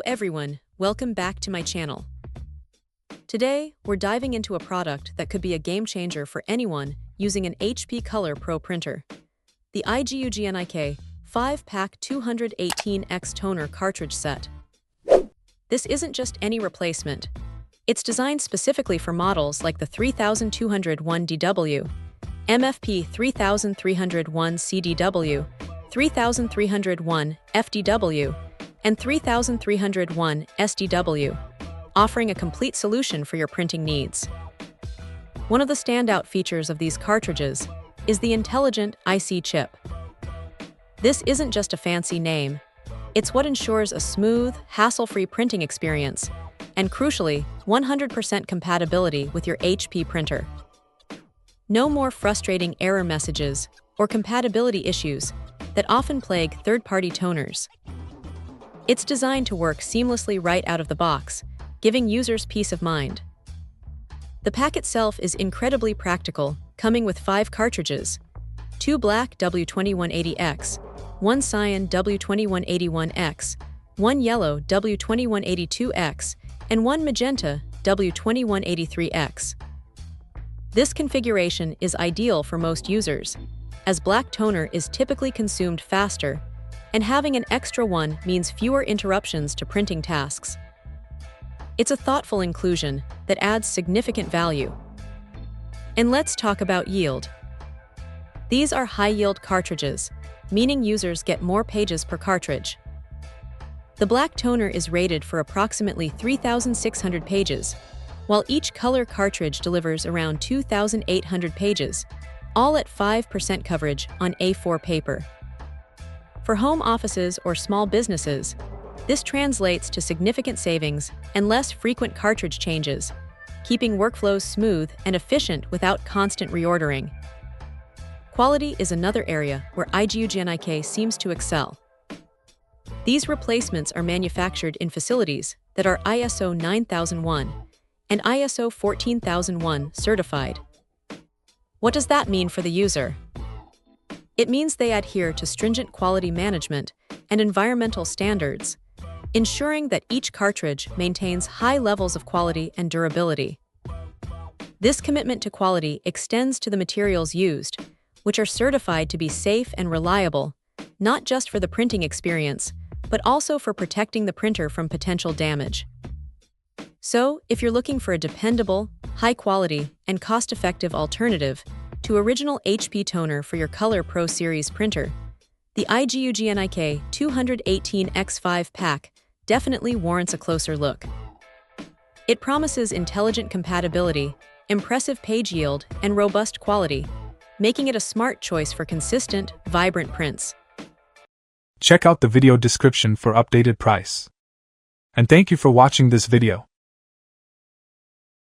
everyone, welcome back to my channel. Today, we're diving into a product that could be a game changer for anyone using an HP Color Pro printer. The IGUGNIK 5-pack 218X toner cartridge set. This isn't just any replacement. It's designed specifically for models like the 3201 DW, MFP 3301 CDW, 3301 FDW, and 3301 SDW, offering a complete solution for your printing needs. One of the standout features of these cartridges is the intelligent IC chip. This isn't just a fancy name. It's what ensures a smooth, hassle-free printing experience, and crucially, 100% compatibility with your HP printer. No more frustrating error messages or compatibility issues that often plague third-party toners. It's designed to work seamlessly right out of the box, giving users peace of mind. The pack itself is incredibly practical, coming with 5 cartridges: 2 black W2180X, 1 cyan W2181X, 1 yellow W2182X, and 1 magenta W2183X. This configuration is ideal for most users, as black toner is typically consumed faster, and having an extra one means fewer interruptions to printing tasks. It's a thoughtful inclusion that adds significant value. And let's talk about yield. These are high-yield cartridges, meaning users get more pages per cartridge. The black toner is rated for approximately 3,600 pages, while each color cartridge delivers around 2,800 pages, all at 5% coverage on A4 paper. For home offices or small businesses, this translates to significant savings and less frequent cartridge changes, keeping workflows smooth and efficient without constant reordering. Quality is another area where IGUGNIK seems to excel. These replacements are manufactured in facilities that are ISO 9001 and ISO 14001 certified. What does that mean for the user? It means they adhere to stringent quality management and environmental standards, ensuring that each cartridge maintains high levels of quality and durability. This commitment to quality extends to the materials used, which are certified to be safe and reliable, not just for the printing experience, but also for protecting the printer from potential damage. So, if you're looking for a dependable, high-quality, and cost-effective alternative to original HP toner for your Color Pro Series printer, the IGUGNIK 218X 5-pack definitely warrants a closer look. It promises intelligent compatibility, impressive page yield, and robust quality, making it a smart choice for consistent, vibrant prints. Check out the video description for updated price. And thank you for watching this video.